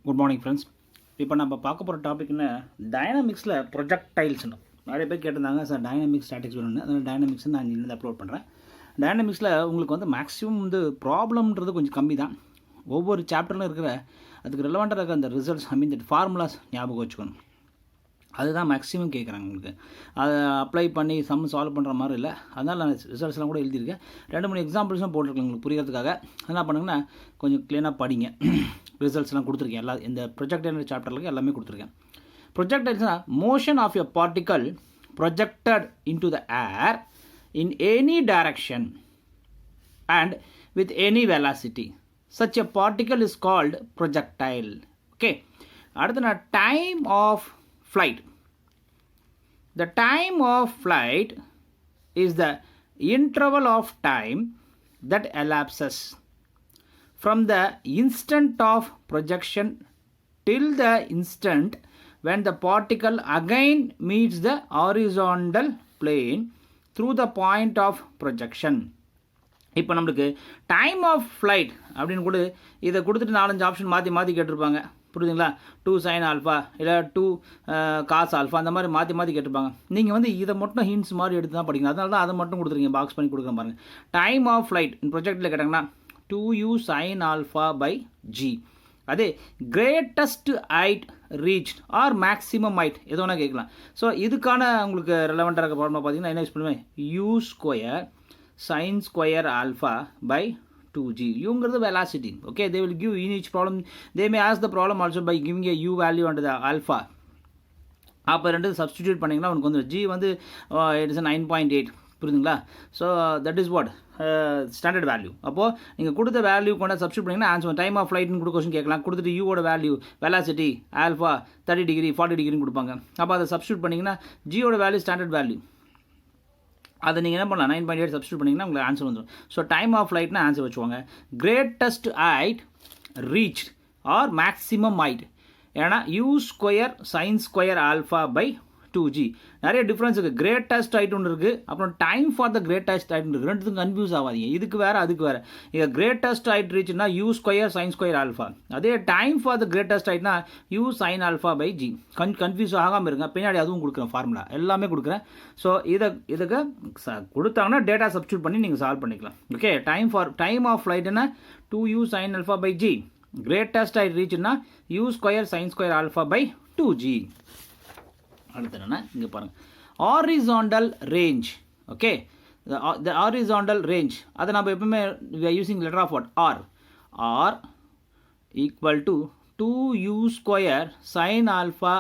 Good morning friends. இப்போ நம்ம பார்க்க போகிற டாபிக்னா டைனமிக்ஸில் ப்ரொஜெக்டைல்ஸ்னு நிறைய பேர் கேட்டிருந்தாங்க. சார் டைனமிக்ஸ் ஸ்டாட்டிக்ஸ் வேணும்னு, அதனால் டைனமிக்ஸ் நான் இன்னும் அப்லோட் பண்ணுறேன். டைனமிக்ஸில் உங்களுக்கு வந்து மேக்ஸிமம் வந்து ப்ராப்ளம்ன்றது கொஞ்சம் கம்மி தான். ஒவ்வொரு சாப்டரில் இருக்கிற அதுக்கு ரிலவெண்ட்டாக இருக்கிற அந்த ரிசல்ட்ஸ் தட் ஃபார்முலாஸ் ஞாபகம் வச்சுக்கணும். அதுதான் மேக்ஸிமம் கேட்குறாங்க உங்களுக்கு. அதை அப்ளை பண்ணி சால்வ் பண்ணுற மாதிரி இல்லை. அதனால் நான் ரிசல்ட்ஸ்லாம் கூட எழுதியிருக்கேன். 2-3 எக்ஸாம்பிள்ஸும் போட்டிருக்கேன் உங்களுக்கு புரியறதுக்காக. என்ன பண்ணுங்கன்னா கொஞ்சம் க்ளீனாக படிங்க. ரிசல்ட்ஸ்லாம் கொடுத்துருக்கேன். இந்த ப்ரொஜெக்டைல் சாப்டருக்கு எல்லாமே கொடுத்துருக்கேன். ப்ரொஜெக்டைல்ஸ்னால் motion of a particle projected into the air in any direction and with any velocity. Such a particle is called projectile. Okay. அடுத்து time of flight. The time of flight is the interval of time that elapses from the instant of projection till the instant when the particle again meets the horizontal plane through the point of projection. இப்போ நம்மளுக்கு time of flight அப்படின்னு கூட இதை கொடுத்துட்டு 4-5 option மாற்றி கேட்டிருப்பாங்க. புரியுதுங்களா? 2 sin alpha இல்லை 2 cos ஆல்ஃபா அந்த மாதிரி மாற்றி கேட்டிருப்பாங்க. நீங்கள் வந்து இதை மட்டும் ஹிண்ட்ஸ் மாதிரி எடுத்து தான் படிக்கணும். அதனால தான் அதை மட்டும் கொடுத்துருக்கீங்க, பாக்ஸ் பண்ணி கொடுக்குற பாருங்க. டைம் ஆஃப் ஃப்ளைட் இந்த ப்ரொஜெக்டில் கேட்டாங்கன்னா 2u sin alpha by g. அதே greatest height reach or maximum height எது வேணால் கேட்கலாம். ஸோ இதுக்கான உங்களுக்கு ரெலவெண்ட்டாக இருக்க ப்ராப்ளம் பார்த்தீங்கன்னா என்ன யூஸ் பண்ணுவேன்? u square sin square alpha by 2g. இவங்கிறது velocity. Okay, they will give in each problem. They may ask the problem also by giving a u value under the alpha. அப்போ ரெண்டு substitute பண்ணிங்கன்னா உனக்கு வந்து g வந்து it is 9.8. புரியுதுங்களா? So that is what standard value. அப்போது நீங்கள் கொடுத்த வேல்யூ கொண்ட சப்ஸ்டியூட் பண்ணிங்கன்னா ஆன்சர் டைம் ஆஃப் ஃப்ளைட்னு கூட கொஸ்டின் கேட்கலாம். கொடுத்துட்டு யூவோட வேல்யூ வெலாசிட்டி ஆல்ஃபா 30 டிகிரி 40 டிகிரின்னு கொடுப்பாங்க. அப்போ அதை சப்ஸ்டியூட் பண்ணிங்கன்னா ஜியோட வேல்யூ ஸ்டாண்டர்ட் வேல்யூ. அதை நீங்கள் என்ன பண்ணலாம்? 9.8 சப்ஸ்டியூட் பண்ணிங்கன்னா உங்களுக்கு ஆன்சர் வந்துடும். ஸோ டைம் ஆஃப் ஃப்ளைட்னா ஆன்சர் வச்சுவாங்க. Greatest height reach or maximum height. ஏன்னா u square sine square alpha by 2g. நிறைய டிஃப்ரென்ஸ் இருக்குது. கிரேட்டஸ்ட் ஹைட் ஒன்று இருக்குது, அப்புறம் time for the greatest height இருக்குது. ரெண்டுத்துக்கும் கன்ஃபியூஸ் ஆகாதீங்க. இதுக்கு வேறு அதுக்கு வேறு. இங்கே கிரேட்டஸ்ட் ஹைட் ரீச்னா u square sine square alpha. அதே டைம் ஃபார் த கிரேட்டஸ்ட் ஹைட்னா u sine alpha by g. Confuse ஆகாமல் இருங்க. பின்னாடி அதுவும் கொடுக்குறேன், ஃபார்முலா எல்லாமே கொடுக்குறேன். ஸோ இதுக்கு கொடுத்தாங்கன்னா டேட்டா சப்ஸ்டியூட் பண்ணி நீங்கள் சால்வ் பண்ணிக்கலாம். ஓகே, டைம் ஆஃப் ஃப்ளைட்னா 2u sine alpha by g. Greatest height ரீச்னா u square sine square alpha by 2g. அடுத்து என்னன்னா இங்கே பாருங்கள், horizontal range. Okay, the horizontal range அதை நம்ம எப்பவுமே using letter of what? R equal to 2u square sine alpha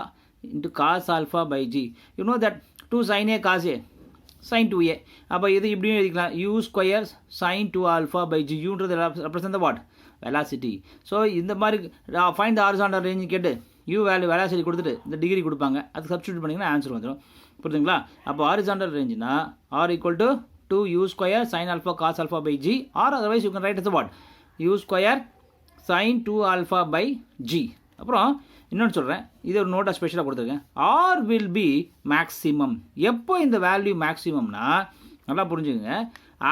into cos alpha by g. You know that 2 sin a cos a sin 2a. அப்போ இது இப்படியும் எழுதிக்கலாம், u square sin 2 alpha by g. யூன்றது represent the what? Velocity. So இந்த மாதிரி find the horizontal range கேட்டு u value velocity கொடுத்துட்டு இந்த டிகிரி கொடுப்பாங்க. அதுக்கு சப்ஸ்டியூட் பண்ணிங்கன்னா ஆன்சர் வந்துடும். புரியுதுங்களா? அப்போ ஹாரிசாண்டல் ரேஞ்சுனா R equal to 2u square sine alpha cos alpha by g, or otherwise you can write is what? u square sine 2 alpha by g. அப்புறம் இன்னொன்று சொல்கிறேன், இது ஒரு நோட்டாக ஸ்பெஷலாக கொடுத்துருக்கேன். R will be maximum. எப்போ இந்த வேல்யூ மேக்ஸிமம்னா நல்லா புரிஞ்சுக்கோங்க,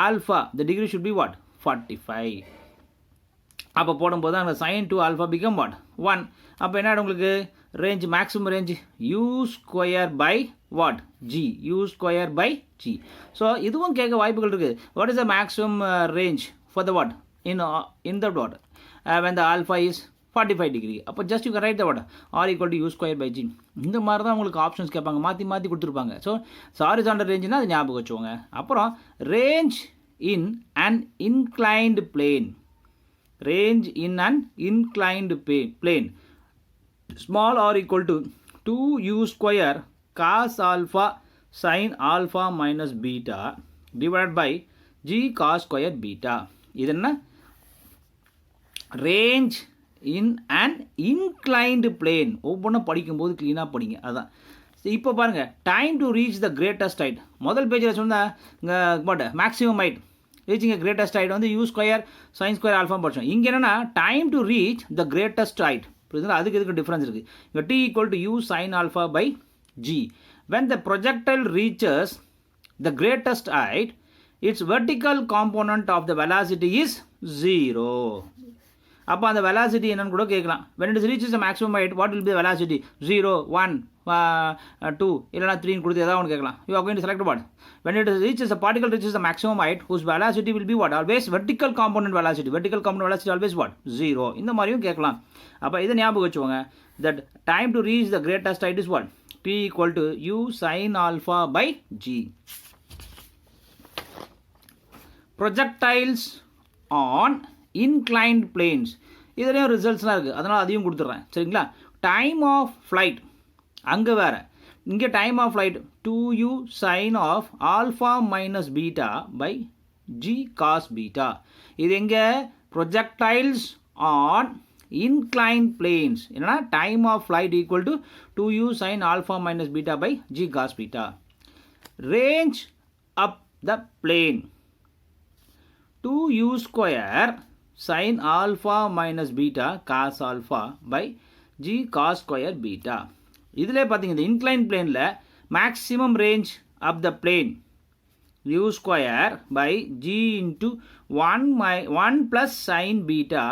alpha the degree should be what? 45. அப்போ போடும்போது அங்கே சைன் 2 ஆல்ஃபா பிகம் வாட்? 1. அப்போ என்ன உங்களுக்கு range maximum range u square by what? G. U square by g. So இதுவும் கேட்க வாய்ப்புகள் இருக்குது. What is the maximum range for the what? In the what when the alpha is 45 degree. அப்போ just you can write the what? R equal to u square by g. இந்த மாதிரி தான் உங்களுக்கு options கேட்பாங்க, மாற்றி கொடுத்துருப்பாங்க. ஸோ ஹாரிசாண்டல் ரேஞ்சுனா அது ஞாபகம் வச்சுக்கோங்க. அப்புறம் range in an inclined plane. Range in an inclined plane. Small r equal to 2u square cos alpha sin alpha minus beta divided by g cos square beta. இது என்ன? Range in an inclined plane. ஒவ்வொன்றும் படிக்கும்போது க்ளீனாக படிங்க. அதுதான் இப்போ பாருங்கள், time to reach the greatest height. முதல் பேஜில் சொன்னால் இங்கே maximum height reaching greatest height வந்து u square sine square alpha படிச்சோம். இங்கே என்னன்னா time to reach the greatest height. புரியுதுங்களா? அதுக்கு இதுக்கு டிஃப்ரென்ஸ் இருக்குது. இங்கே t equal to u sine alpha by g. When the projectile reaches the greatest height, it's vertical component of the velocity is 0. அப்போ அந்த வெலாசிட்டி என்னன்னு கூட கேட்கலாம். when it reaches the maximum height what will be the velocity 0 1 2 இல்லைனா 3 கொடுத்து ஏதாவது ஒன்று கேட்கலாம். you are going to select what when it reaches the particle reaches the maximum height whose velocity will be what always vertical component velocity always what 0 இந்த மாதிரியும் கேட்கலாம். அப்போ இதை ஞாபகம் வச்சுக்கோங்க. that time to reach the greatest height is what p equal to u sin alpha by g. projectiles on inclined planes இதுலேயும் ரிசல்ட்ஸ்லாம் இருக்குது, அதனால் அதையும் கொடுத்துட்றேன். சரிங்களா? டைம் ஆஃப் ஃப்ளைட் அங்கே வேறு, இங்கே time of flight 2u sin of alpha minus beta by g cos beta. இது எங்கே projectiles on inclined planes என்னன்னா time of flight equal to 2u sin alpha minus beta by g cos beta. range up the plane 2u square sin alpha minus beta cos alpha by g cos square beta. இதிலே பார்த்தீங்க இந்த inclined planeல maximum range of the plane u square by g into 1 plus sin beta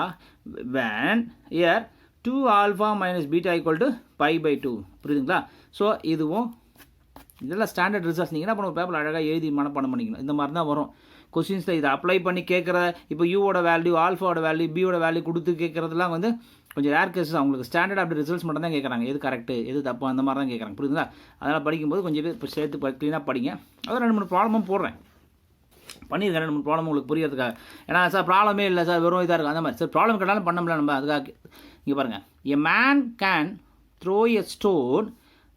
when here 2 alpha minus beta equal to pi by 2. புரியுதுங்களா? So இதுவும் இதெல்லாம் standard results. நீங்கள் என்ன பண்ணுவோம், பேப்பரில் அழகாக எழுதி மனப்பாடம் பண்ணிக்கணும். இந்த மாதிரி தான் வரும் கொஸ்டின்ஸில். இதை அப்ளை பண்ணி கேட்குற இப்போ யூவோட வேல்யூ ஆல்ஃபாவோட வேல்யூ பியோட வேல்யூ கொடுத்து கேட்குறதுலாம் வந்து கொஞ்சம் ரேர் கேஸஸ். அவங்களுக்கு ஸ்டாண்டர்ட் அப்படி ரிசல்ட்ஸ் மட்டும் தான் கேட்குறாங்க. எது கரெக்டு எது தப்பு அந்த மாதிரி தான் கேட்குறாங்க. புரியுதுங்களா? அதனால் படிக்கும்போது கொஞ்சம் இப்போ சேர்த்து க்ளீனாக படிங்க. அதான் 2-3 ப்ராப்ளமும் போடுறேன், பண்ணியிருக்கேன் 2-3 ப்ராப்ளம் உங்களுக்கு புரியறதுக்காக. ஏன்னா சார் ப்ராப்ளமே இல்லை சார் வெறும் இதாக இருக்குது அந்த மாதிரி. சார் ப்ராப்ளம் கேட்டாலும் பண்ண முடியல நம்ம, அதுக்காக. இங்கே பாருங்கள், a man can throw a stone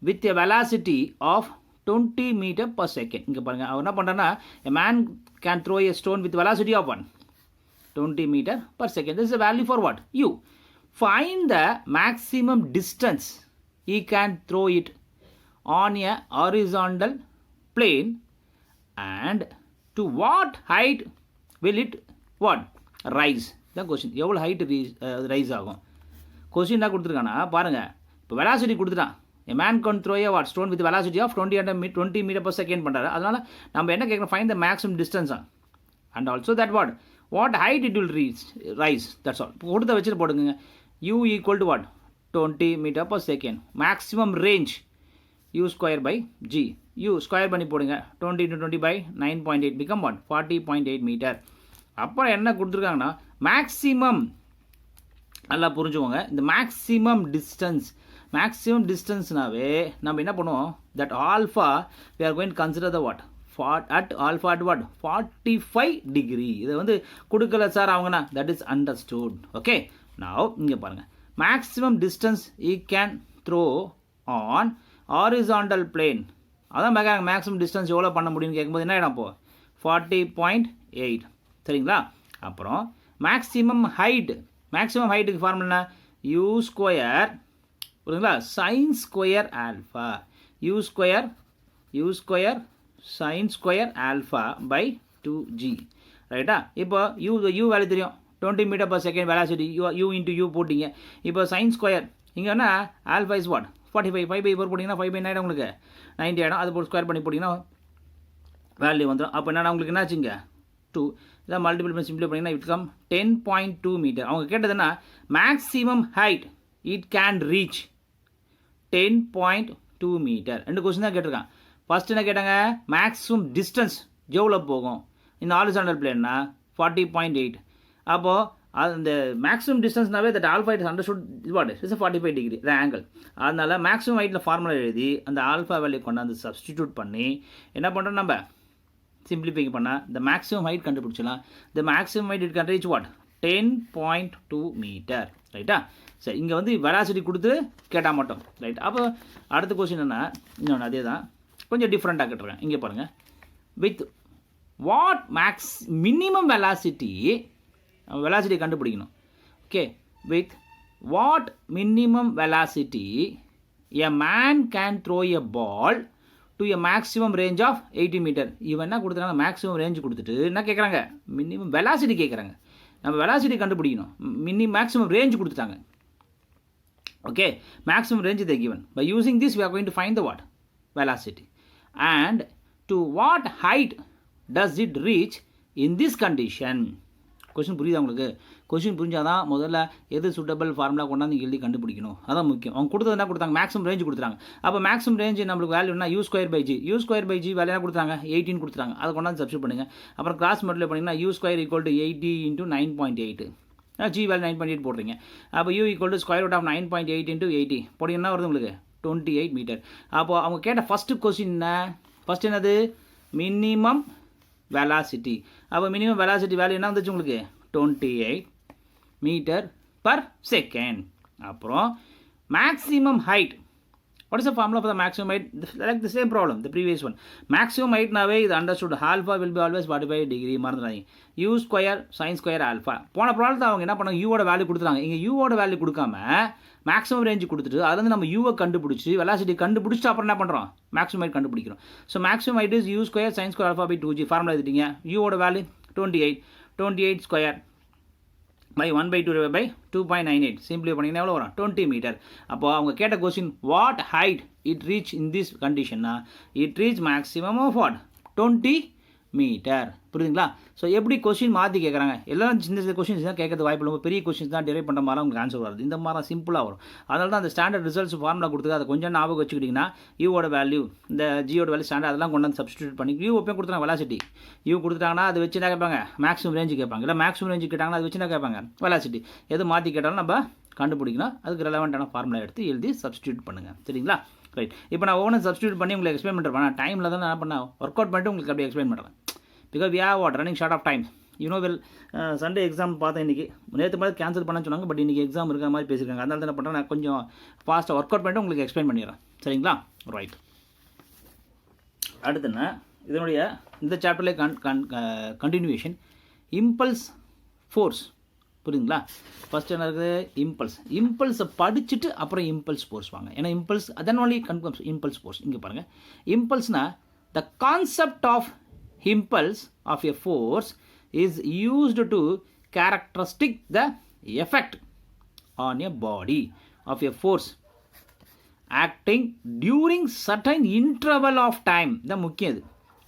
with a velocity of 20 meter per second. இங்கே பாருங்கள், அவர் என்ன பண்ணுறேன்னா a man can throw a stone with velocity of 20 meter per second. This is a value for what? U. Find the maximum distance he can throw it on a horizontal plane and to what height will it what rise. The question எவ்வளோ height rice ஆகும். Question என்ன கொடுத்துருக்கானா பாருங்கள், இப்போ velocity கொடுத்துட்டான். a man can throw a what stone with velocity of 20 meter per second பண்ணுறாரு. அதனால் நம்ம என்ன கேட்கணும், find the maximum distance and also that what height it will rise. That's all. கொடுத்த வச்சுட்டு போடுங்க. u equal to what 20 meter per second. maximum range u square by g. u square பண்ணி போடுங்க. 20 into 20 by 9.8 become what 40.8 meter. அப்புறம் என்ன கொடுத்துருக்காங்கன்னா maximum, நல்லா புரிஞ்சுக்கோங்க, இந்த மேக்ஸிமம் டிஸ்டன்ஸ்னாவே நம்ம என்ன பண்ணுவோம், that alpha we are going to consider the what at alpha at what 45 degree. இதை வந்து கொடுக்கல சார் அவங்கண்ணா, that is understood. Okay, now இங்கே பாருங்கள், maximum distance he can throw on horizontal plane. அதான் மேக்ஸிமம் டிஸ்டன்ஸ் எவ்வளோ பண்ண முடியும்னு கேட்கும்போது என்ன ஆகிடும், அப்போது 40.8. சரிங்களா? அப்புறம் மேக்ஸிமம் ஹைட்டுக்கு ஃபார்முலா u ஸ்கொயர், புரியுதுங்களா, sine square alpha. u square sine square alpha by 2g. ரைட்டா? இப்போ u வேல்யூ தெரியும், 20 meter per second velocity, u into u போட்டிங்க. இப்போ சைன் ஸ்கொயர் இங்கே என்ன ஆல்ஃபா இஸ் வாட் 45. 5/4 போட்டிங்கன்னா 5/9 ஆகிடும், உங்களுக்கு 90 ஆகிடும். அது போட்டு ஸ்கொயர் பண்ணி போட்டிங்கன்னா வேல்யூ வந்துடும். அப்போ என்னன்னா உங்களுக்கு என்னாச்சுங்க 2 இதான் மல்டிபிள் பண்ணி சிம்பிளை பண்ணிங்கன்னா இட் கம் 10.2 மீட்டர். அவங்க கேட்டதுன்னா maximum height it can reach 10.2 metre. 2 question தான் கேட்டிருக்கான். ஃபர்ஸ்ட் என்ன கேட்டாங்க, மேக்ஸிமம் டிஸ்டன்ஸ் எவ்வளோ போகும் இந்த ஹாரிசான்டல் பிளேன்னா 40.8. அப்போது அந்த மேக்ஸிமம் டிஸ்டன்ஸ்னாவே that alpha it understood is what is 45 degree the angle. அதனால் மேக்ஸிமம் ஹைட்டில் ஃபார்முலா எழுதி அந்த ஆல்ஃபா வேல்யூ கொண்டாந்து சப்ஸ்டிடியூட் பண்ணி என்ன பண்ணுறோம், நம்ம சிம்பிளிஃபை பண்ணால் இந்த மேக்ஸிமம் ஹைட் கண்டுபிடிச்சலாம். இந்த maximum height it can reach what 10.2 metre. ரைட்டா? சரி, இங்கே வந்து வெலாசிட்டி கொடுத்து கேட்டால் மட்டும். ரைட்? அப்போ அடுத்த கொஸ்டின் என்ன, இன்னொன்று அதே தான், கொஞ்சம் டிஃப்ரெண்ட்டாக கேட்டுருக்கேன். இங்கே பாருங்கள், வித் வாட் மினிமம் வெலாசிட்டி கண்டுபிடிக்கணும். Okay, with what minimum velocity a man can throw a ball to a maximum range of 80 metre. இவன் என்ன கொடுத்துறாங்க, மேக்ஸிமம் ரேஞ்ச் கொடுத்துட்டு என்ன கேட்குறாங்க, மினிமம் வெலாசிட்டி கேட்குறாங்க. நம்ம வெலாசிட்டி கண்டுபிடிக்கணும், மேக்ஸிமம் ரேஞ்ச் கொடுத்துட்டாங்க. Okay, maximum range they given. By using this we are going to find the what velocity and to what height does it reach in this condition. Question புரியுதா உங்களுக்கு? Question புரிஞ்சால் தான் முதல்ல எது suitable formula கொண்டாந்து எழுதி கண்டுபிடிக்கணும். அதான் முக்கியம். அவங்க கொடுத்தது என்ன கொடுத்தாங்க? மேக்ஸிமம் ரேஞ்ச் கொடுத்துறாங்க. அப்போ மேக்ஸிமம் ரேஞ்ச் நம்மளுக்கு வேல்யூனா u²/g. u²/g வேல்யூ என்ன கொடுத்தாங்க? 18 கொடுத்துறாங்க. அதை கொண்டாந்து சப்ஸ்டியூட் பண்ணுங்கள். அப்புறம் கிராஸ் மல்டிப்ளை பண்ணிங்கன்னா u² = 80 × 9.8. g வேல்யூ 9.8 போடுறீங்க. அப்போ u = √9.8 × 80 போட்டிங்கன்னா வருது உங்களுக்கு 28 மீட்டர். அப்போ அவங்க கேட்ட ஃபஸ்ட்டு கொஸ்டின் என்ன? ஃபஸ்ட் என்னது? Minimum velocity. அப்போ மினிமம் வெலாசிட்டி வேல்யூ என்ன வந்துச்சு உங்களுக்கு? 28 மீட்டர் பர் செகண்ட். அப்புறம் maximum height. What is the formula for the maximum height? Like the same problem, the previous one. Maximum height நாவே இது understood. Alpha will be always 45 degree. மறந்துடாதீங்க. u² sin² alpha. போன ப்ராப்ளத்தில் அவங்க என்ன பண்ணாங்க? u ஓட value கொடுத்துறாங்க. இங்கே u ஓட வேல்யூ கொடுக்காம மேக்ஸிமம் ரேஞ்சு கொடுத்துட்டு அதுலேருந்து நம்ம u கண்டுபிடிச்சி வெலாசிட்டி கண்டுபிடிச்சிட்டு அப்புறம் என்ன பண்ணுறோம்? மேக்ஸிமம் ஹைட் கண்டுபிடிக்கிறோம். So maximum height is u² sin² alpha by 2g. Formula எழுதிட்டீங்க. u ஓட value 28 square by 1/2 by 2.98. Simply பண்ணிங்கன்னா எவ்வளோ வரும்? 20 மீட்டர். அப்போது அவங்க கேட்ட question what height it reach in this கண்டிஷன்னா it reach maximum of what? 20 metre. புரியுதுங்களா? ஸோ எப்படி கொஸ்டின் மாற்றி கேட்குறாங்க? எல்லாம் சின்ன கொஸ்டின்ஸ் தான் கேட்கறது வாய்ப்பு இல்லை. பெரிய கொஸ்டின்ஸ் தான் டெரைவ் பண்ணுற மாதிரி உங்களுக்கு ஆன்சர் வருது. இந்த மாதிரி சிம்பிளாக வரும். அதனால தான் அந்த ஸ்டாண்டர்ட் ரிசல்ட்ஸ் ஃபார்முலா கொடுத்துருக்கு. அதை கொஞ்சம் ஞாபகம் வச்சுக்கிட்டிங்கன்னா யூவோட வேல்யூ இந்த ஜியோட வேல்யூ ஸ்டாண்டர்ட் அதெல்லாம் கொண்டு வந்து சப்ஸ்டியூட் பண்ணி யூ எப்போ கொடுத்துறாங்க? வெலாசிட்டி யூ கொடுத்துட்டாங்கன்னா அது வச்சு என்ன கேட்பாங்க? மேக்ஸிமம் ரேஞ்சு கேட்பாங்க. இல்லை மேக்ஸிமம் ரேஞ்சு கேட்டாங்கன்னா அது வச்சு என்ன கேட்பாங்க? வெலாசிட்டி. எது மாற்றி கேட்டாலும் நம்ம கண்டுபிடிக்கணும். அதுக்கு ரெலவெண்ட்டான ஃபார்முலா எடுத்து எழுதி சப்ஸ்டியூட் பண்ணுங்கள். சரிங்களா? ரைட். இப்போ நான் ஒவ்வொன்றும் சப்ஸ்டியூட் பண்ணி உங்களுக்கு எக்ஸ்பிளைன் பண்ணுறேன். நான் டைமில் தான் நான் பண்ண ஒர்க் அவுட் பண்ணிட்டு உங்களுக்கு அப்படியே எக்ஸ்பிளைன் பண்ணுறேன். Because we have what running short of time. Well Sunday exam பார்த்தேன் இன்றைக்கி. நேற்று மாதிரி கேன்சல் பண்ண சொன்னாங்க. பட் இன்றைக்கி எக்ஸாம் இருக்கிற மாதிரி பேசியிருக்காங்க. அதனால தான் பண்ணுறேன். நான் கொஞ்சம் ஃபாஸ்ட்டாக ஒர்க் அவுட் பண்ணிட்டு உங்களுக்கு எக்ஸ்பிளைன் பண்ணிடுறேன். சரிங்களா? ரைட். அடுத்துன்னா இதனுடைய இந்த சாப்டர்லேயே கண்டினியூவேஷன் இம்பல்ஸ் ஃபோர்ஸ். புரியுதுங்களா? ஃபஸ்ட் என்ன இருக்குது? இம்பல்ஸை படிச்சுட்டு அப்புறம் இம்பல்ஸ் ஃபோர்ஸ் வாங்க. ஏன்னா இம்பல்ஸ் அதன் ஒன்லி கன்ஃபார்ம்ஸ் இம்பல்ஸ் ஃபோர்ஸ். இங்கே பாருங்கள். இம்பல்ஸ்னால் the concept of impulse of a force is used to characteristic the effect on a body of a force acting during certain interval of time. the முக்கியம் இது.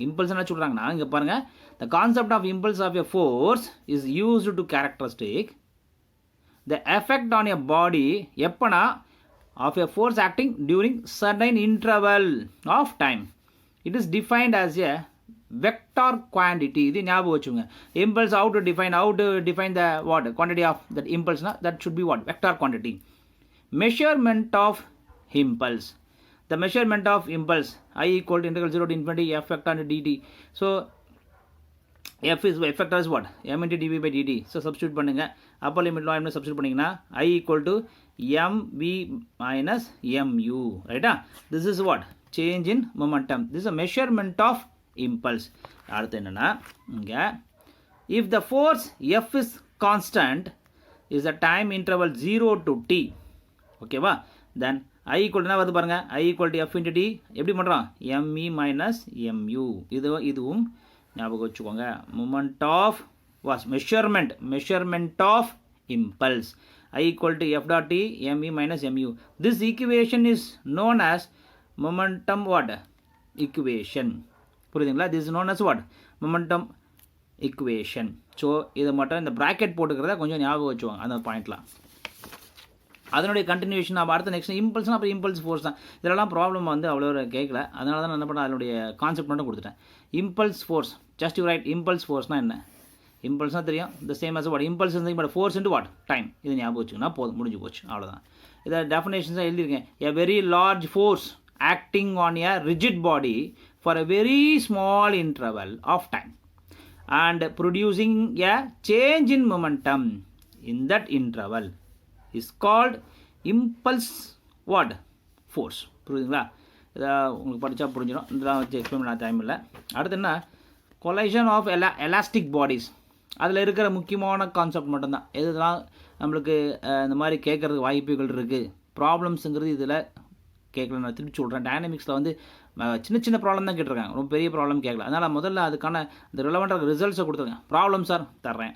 impulse என்ன சொல்றாங்கன்னா இங்க பாருங்க, the concept of impulse of a force is used to characteristic the effect on a body எப்பனா of a force acting during certain interval of time. It is defined as a vector quantity. இது ஞாபகம் வச்சுங்க. impulse how to define the what quantity of that impulse na that should be what vector quantity. Measurement of impulse. The measurement of impulse I equal to integral 0 to infinity f vector into dt. So f is f vector is what? m into dv by dt. So substitute பண்ணுங்க. upper limit law என்ன substitute பண்ணீங்கன்னா I equal to mv minus mu. Right? This is what? Change in momentum. This is a measurement of impulse. அடுத்து என்னன்னா இங்க if the force f is constant is the time interval 0 to t. ஓகேவா? then I equal என்ன வருது பாருங்க, I equal to f into t எப்படி பண்றோம்? me minus mu. இதுவும் ஞாபகம் வச்சுக்கோங்க. moment of was measurement of impulse. I equal to f dot t me minus mu. This equation is known as momentum what? Equation. புரியுதுங்களா? this is known as what? momentum equation. So இதை மட்டும் இந்த bracket போட்டுக்கிறத கொஞ்சம் ஞாபகம் வச்சுவாங்க அந்த பாயிண்ட்லாம். அதனுடைய continuation நம்ம அடுத்த நெக்ஸ்ட் இம்பல்ஸ்னால் அப்புறம் இம்பல்ஸ் ஃபோர்ஸ் தான். இதெல்லாம் ப்ராப்ளம் வந்து அவ்வளோ கேட்கல. அதனால தான் நான் என்ன பண்ணேன், அதனுடைய கான்செப்ட் மட்டும் கொடுத்துட்டேன். Impulse force just you write. Impulse ஃபோர்ஸ்னால் என்ன? இம்பல்ஸ்னால் தெரியும். இந்த சேம் as வாட் இம்பல்ஸ் இருந்து but force into what time. இது ஞாபகம் வச்சுக்கோன்னா போதும், முடிஞ்சு போச்சு, அவ்வளோதான். இதை டெஃபினேஷன்ஸாக எழுதியிருக்கேன். A very large force acting on a rigid body for a very small interval of time and producing a change in momentum in that interval is called impulse what? Force. புரியுதுங்களா? இதை உங்களுக்கு படித்தா புரிஞ்சிடும். இதெல்லாம் வச்சு எக்ஸ்பிளைன் பண்ண time இல்லை. அடுத்து என்ன? கொலைஷன் ஆஃப் எலாஸ்டிக் பாடிஸ். அதில் இருக்கிற முக்கியமான கான்செப்ட் மட்டும்தான். இதெல்லாம் நம்மளுக்கு இந்த மாதிரி கேட்குறதுக்கு வாய்ப்புகள் இருக்குது. ப்ராப்ளம்ஸுங்கிறது இதில் கேட்கல. நான் திருப்பி சொல்கிறேன். டைனமிக்ஸில் வந்து சின்ன ப்ராப்ளம் தான் கேட்டிருக்காங்க, ரொம்ப பெரிய ப்ராப்ளம் கேட்கல. அதனால் முதல்ல அதுக்கான இந்த ரிலவெண்ட்டாக ரிசல்ட்ஸை கொடுத்துருங்க. ப்ராப்ளம் சார் தர்றேன்.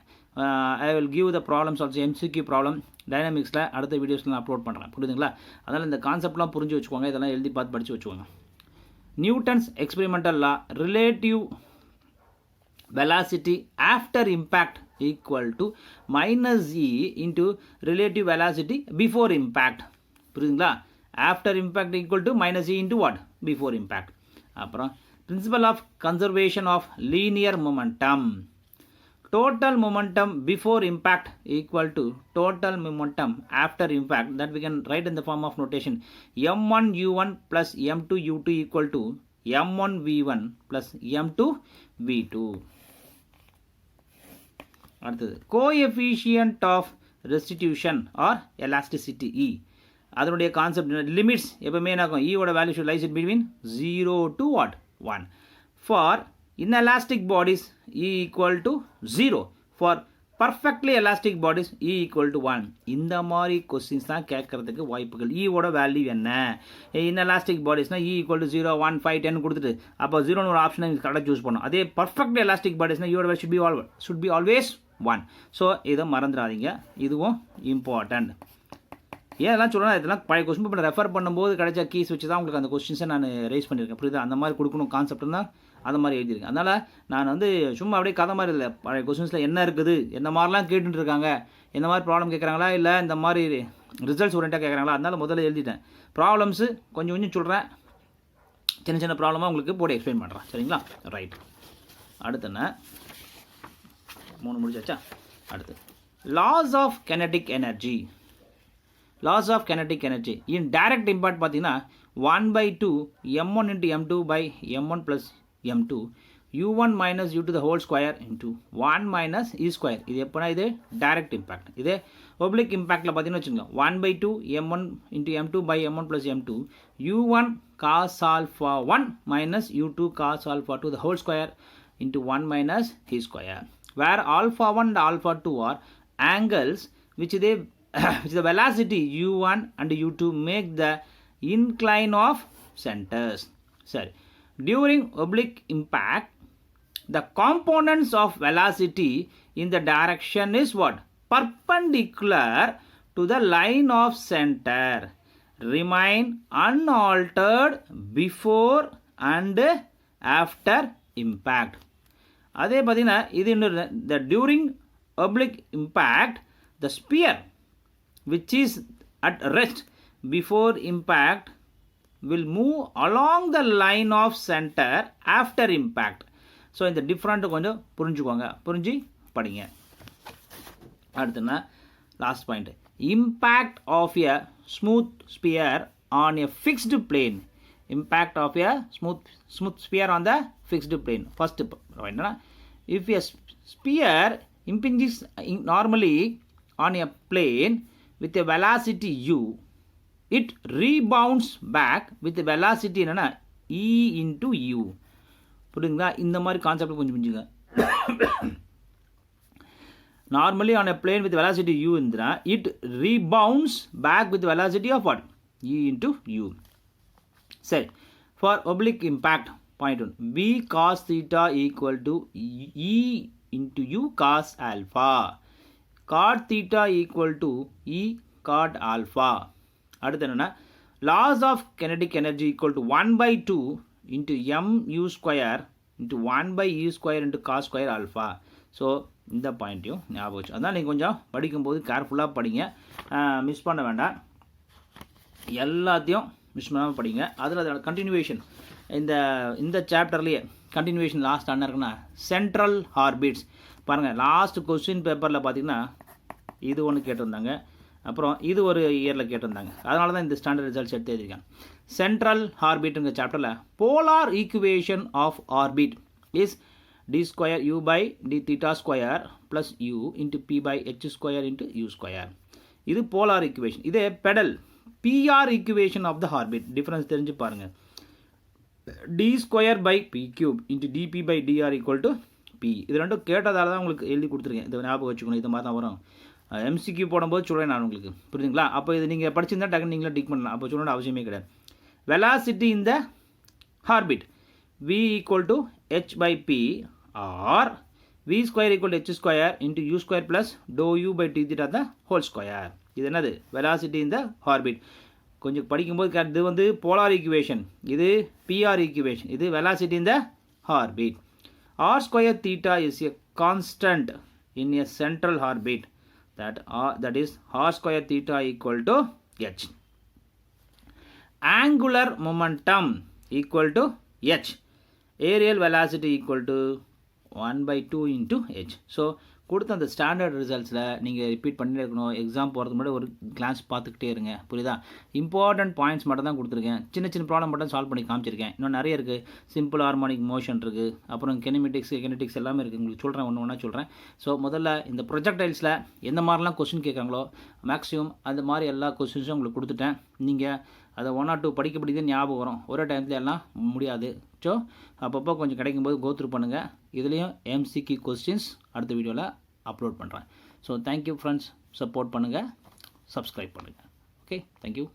I will give the problems also MCQ problem டைனமிக்ஸில் அடுத்த வீடியோஸில் நான் அப்லோட் பண்ணுறேன். புரியுதுங்களா? அதனால் இந்த கான்செப்ட்லாம் புரிஞ்சு வச்சுக்கோங்க. இதெல்லாம் எழுதி பார்த்து படித்து வச்சுக்கோங்க. Newton's experimental law relative velocity after impact equal to minus e into relative velocity before impact. புரியுதுங்களா? After impact equal to minus e into what? Before impact. அப்புறம் principle of conservation of linear momentum. Total momentum before impact equal to total momentum after impact, that we can write in the form of notation m1 u1 plus m2 u2 equal to m1 v1 plus m2 v2. அடுத்தது coefficient of restitution or elasticity E. அதனுடைய concept limits எப்பவுமே என்ன ஆகும்? ஈயோட value should lies in between 0 to what? 1. For inelastic bodies E equal to 0. For perfectly elastic bodies E equal to 1. இந்த மாதிரி questions தான் கேட்கறதுக்கு வாய்ப்புகள். ஈயோட வேல்யூ என்ன? இன்எலாஸ்டிக் பாடிஸ்னால் E equal to 0, 1, 5, 10 கொடுத்துட்டு அப்போ 0னு ஒரு ஆப்ஷனை கரெக்டாக சூஸ் பண்ணணும். அதே பர்ஃபெக்ட்லி எலாஸ்டிக் பாடிஸ்னால் ஈயோட value should be always 1. So இதை மறந்துடாதீங்க, இதுவும் இம்பார்ட்டன்ட். ஏன் இதெல்லாம் சொல்கிறேன், இதெல்லாம் பழைய கொஸ்டின் பேப்பர் ரெஃபர் பண்ணும்போது கிடைச்ச கீஸ் வச்சு தான் உங்களுக்கு அந்த கொஸ்டின்ஸை நான் ரைஸ் பண்ணியிருக்கேன். புரியுது? அந்த மாதிரி கொடுக்கணும் கான்செப்ட் தான் அந்த மாதிரி எழுதியிருக்கேன். அதனால் நான் வந்து சும்மா அப்படியே கதை மாதிரி இல்லை, பழைய கொஸ்டின்ஸில் என்ன இருக்குது, என்ன மாதிரிலாம் கேட்டுட்டு இருக்காங்க, என்ன மாதிரி ப்ராப்ளம் கேட்குறாங்களா, இல்லை இந்த மாதிரி ரிசல்ட்ஸ் ஓரியண்டாக கேட்குறாங்களா, அதனால் முதல்ல எழுதிட்டேன். ப்ராப்ளம்ஸு கொஞ்சம் கொஞ்சம் சொல்கிறேன், சின்ன சின்ன ப்ராப்ளமாக உங்களுக்கு போட்டு எக்ஸ்பிளைன் பண்ணுறேன். சரிங்களா? ரைட். அடுத்து என்ன 3 முடிச்சாச்சா? அடுத்து laws of kinetic energy. Laws of kinetic energy. In direct impact பார்த்தீங்கன்னா 1/2 m1 into m2 by m1 plus m2 u1 minus u to the whole square into 1 minus e square. இது எப்போனா இது direct impact. இதே oblique impactல பார்த்தீங்கன்னா வச்சுக்கோங்க 1/2 m1 into m2 by m1 plus m2 u1 cos alpha 1 minus u2 cos alpha 2 the whole square into 1 minus e square. Where alpha 1 and alpha 2 are angles which they which the velocity u1 and u2 make the incline of centers. Sorry. During oblique impact, the components of velocity in the direction is what? Perpendicular to the line of center. Remain unaltered before and after impact. அதே பார்த்தீங்கன்னா இது இன்னொரு the during oblique impact, the sphere which is at rest before impact will move along the line of center after impact. ஸோ இந்த different கொஞ்சம் புரிஞ்சுக்கோங்க, புரிஞ்சு படிங்க. அடுத்துன்னா last point, impact of a smooth sphere on a fixed plane. Impact of a smooth sphere on the fixed plane. First என்னன்னா, if a sphere impinges normally on a plane with a velocity u, it rebounds back with the velocity என்னன்னா e into u. புரியுதுங்களா? இந்த மாதிரி concept கொஞ்சம் புரிஞ்சுங்க. Normally on a plane with velocity u இருந்துன்னா it rebounds back with the velocity of what? e into u. சரி, for oblique impact point 1, v cos theta equal to e into u cos alpha. Cot theta equal to E cot alpha. அடுத்து என்னன்னா, loss of kinetic energy equal to 1/2 into m u square into 1/e square into cos square alpha. So இந்த பாயிண்ட்டையும் ஞாபகம் வச்சு, அதான் நீங்கள் கொஞ்சம் படிக்கும்போது கேர்ஃபுல்லாக படிங்க, மிஸ் பண்ண வேண்டாம், எல்லாத்தையும் மிஸ் பண்ணாமல் படிங்க. அதில் அதோட கண்டினியூவேஷன் இந்த சாப்டர்லேயே கண்டினியூவேஷன் லாஸ்ட் என்ன இருக்குன்னா சென்ட்ரல் ஆர்பிட்ஸ். பாருங்கள், லாஸ்ட் கொஸ்டின் பேப்பரில் பார்த்தீங்கன்னா இது ஒன்று கேட்டிருந்தாங்க, அப்புறம் இது ஒரு இயரில் கேட்டிருந்தாங்க. அதனால தான் இந்த ஸ்டாண்டர்ட் ரிசல்ட்ஸ் எடுத்து எழுதியிருக்காங்க. சென்ட்ரல் ஆர்பிட்ங்கிற சாப்டரில் polar equation of orbit is d square u by d theta square plus u into p by h square into u square. இது போலார் ஈக்குவேஷன். இதே pedal PR equation of the orbit. Difference தெரிஞ்சு பாருங்கள். d square by p cube into dp by dr equal to p. இது ரெண்டும் கேட்டதால தான் உங்களுக்கு எழுதி கொடுத்துருக்கேன். இதை ஞாபகம் வச்சுக்கணும், இது மாதிரி தான் வரும். MCQ போடும்போது சொல்கிறேன் நான் உங்களுக்கு, புரியுதுங்களா? அப்போ இது நீங்கள் படிச்சிருந்தா டக்குன்னு நீங்களே டிக் பண்ணலாம், அப்போ சொல்லணும் அவசியமே கிடையாது. வெலாசிட்டி இந்த orbit v equal to h by p or v square equal to h square into u square plus dou u by d theta the whole square. இது என்னது? வெலாசிட்டி இந்த ஆர்பிட். கொஞ்சம் படிக்கும்போது இது வந்து போலார் ஈக்குவேஷன், இது PR equation, இது velocity இந்த orbit. r square theta is a constant in a central orbit, that is r square theta equal to h. Angular momentum equal to h. Aerial velocity equal to 1/2 into h. So கொடுத்த அந்த standard ரிசல்ட்ஸில் நீங்கள் repeat பண்ணிட்டே இருக்கணும். Exam போகிறதுக்கு முன்னாடி ஒரு class பார்த்துக்கிட்டே இருங்க. புரியுதா? இம்பார்ட்டன்ட் பாயிண்ட்ஸ் மட்டும் தான் கொடுத்துருக்கேன். சின்ன சின்ன ப்ராப்ளம் மட்டும் சால்வ் பண்ணி காமிச்சிருக்கேன். இன்னும் நிறைய இருக்குது. சிம்பிள் ஹார்மோனிக் மோஷன் இருக்குது, அப்புறம் கினெட்டிக்ஸ் எல்லாமே இருக்குது. உங்களுக்கு சொல்கிறேன், ஒன்று ஒன்றா சொல்கிறேன். ஸோ முதல்ல இந்த ப்ரொஜெக்டைல்ஸில் எந்த மாதிரிலாம் கொஸ்டின் கேட்குறாங்களோ மேக்ஸிமம் அந்த மாதிரி எல்லா கொஸ்டின்ஸும் உங்களுக்கு கொடுத்துட்டேன். நீங்கள் அதை 1 or 2 படிக்க ஞாபகம் வரும். ஒரே டைத்தில் எல்லாம் முடியாது. ஸோ அப்பப்போ கொஞ்சம் கிடைக்கும்போது கோத்ரூ பண்ணுங்கள். இதுலேயும் MCQ கொஸ்டின்ஸ் அடுத்த வீடியோவில் அப்லோட் பண்ணுறேன். So thank you friends. சப்போர்ட் பண்ணுங்கள், சப்ஸ்கிரைப் பண்ணுங்கள். Okay, thank you.